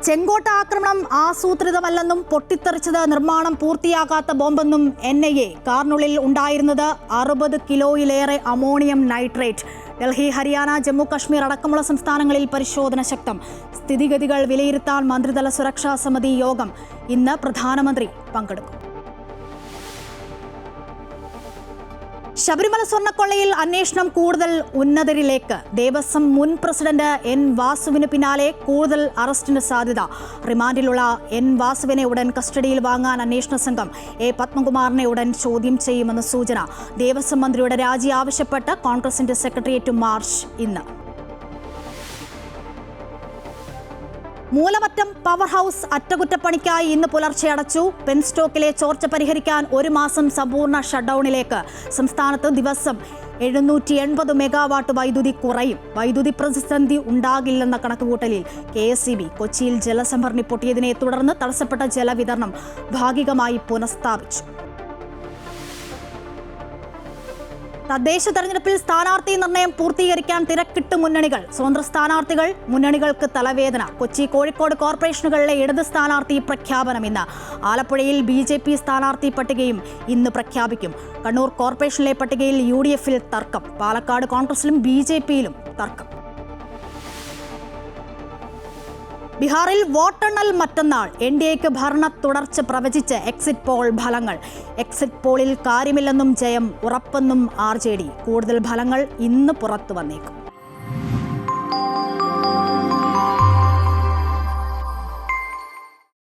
ചെങ്കോട്ട ആക്രമണം ആസൂത്രിതമല്ലെന്നും പൊട്ടിത്തെറിച്ചത് നിർമ്മാണം പൂർത്തിയാകാത്ത ബോംബെന്നും NIA. കാറിനുള്ളിൽ ഉണ്ടായിരുന്നത് 60 കിലോയിലേറെ അമോണിയം നൈട്രേറ്റ്. ഡൽഹി, ഹരിയാന, ജമ്മു കശ്മീർ അടക്കമുള്ള സംസ്ഥാനങ്ങളിൽ പരിശോധന ശക്തം. സ്ഥിതിഗതികൾ വിലയിരുത്താൻ മന്ത്രിതല സുരക്ഷാ സമിതി യോഗം. ഇന്ന് പ്രധാനമന്ത്രി പങ്കെടുക്കും. ശബരിമല സ്വർണ്ണക്കൊള്ളയിൽ അന്വേഷണം കൂടുതൽ ഉന്നതരിലേക്ക്. ദേവസ്വം മുൻ പ്രസിഡന്റ് N. വാസുവിന് പിന്നാലെ കൂടുതൽ അറസ്റ്റിന് സാധ്യത. റിമാൻഡിലുള്ള N. വാസുവിനെ ഉടൻ കസ്റ്റഡിയിൽ വാങ്ങാൻ അന്വേഷണ സംഘം. A. പത്മകുമാറിനെ ഉടൻ ചോദ്യം ചെയ്യുമെന്ന് സൂചന. ദേവസ്വം മന്ത്രിയുടെ രാജി ആവശ്യപ്പെട്ട് കോൺഗ്രസിന്റെ സെക്രട്ടേറിയറ്റ് മാർച്ച് ഇന്ന്. മൂലമറ്റം പവർ ഹൗസ് അറ്റകുറ്റപ്പണിക്കായി ഇന്ന് പുലർച്ചെ അടച്ചു. പെൻസ്റ്റോക്കിലെ ചോർച്ച പരിഹരിക്കാൻ 1 മാസം സമ്പൂർണ്ണ ഷട്ട്ഡൌണിലേക്ക്. സംസ്ഥാനത്ത് ദിവസം 780 മെഗാവാട്ട് വൈദ്യുതി കുറയും. വൈദ്യുതി പ്രതിസന്ധി ഉണ്ടാകില്ലെന്ന കണക്കുകൂട്ടലിൽ KSEB. കൊച്ചിയിൽ ജലസംഭരണി പൊട്ടിയതിനെ തുടർന്ന് തടസ്സപ്പെട്ട ജലവിതരണം ഭാഗികമായി പുനഃസ്ഥാപിച്ചു. തദ്ദേശ തെരഞ്ഞെടുപ്പിൽ സ്ഥാനാർത്ഥി നിർണയം പൂർത്തീകരിക്കാൻ തിരക്കിട്ട് മുന്നണികൾ. സ്വതന്ത്ര സ്ഥാനാർത്ഥികൾ, മുന്നണികൾക്ക് തലവേദന. കൊച്ചി, കോഴിക്കോട് കോർപ്പറേഷനുകളിലെ ഇടത് സ്ഥാനാർത്ഥി പ്രഖ്യാപനം ഇന്ന്. ആലപ്പുഴയിൽ BJP സ്ഥാനാർത്ഥി പട്ടികയും ഇന്ന് പ്രഖ്യാപിക്കും. കണ്ണൂർ കോർപ്പറേഷനിലെ പട്ടികയിൽ UDF-ൽ തർക്കം. പാലക്കാട് കോൺഗ്രസിലും BJP-യിലും തർക്കം. ബീഹാറിൽ വോട്ടെണ്ണൽ മറ്റന്നാൾ. NDAക്ക് ഭരണ തുടർച്ച പ്രവചിച്ച് എക്സിറ്റ് പോൾ ഫലങ്ങൾ. എക്സിറ്റ് പോളിൽ കാര്യമില്ലെന്നും ജയം ഉറപ്പെന്നും RJD. കൂടുതൽ ഫലങ്ങൾ ഇന്ന് പുറത്തു വന്നേക്കും.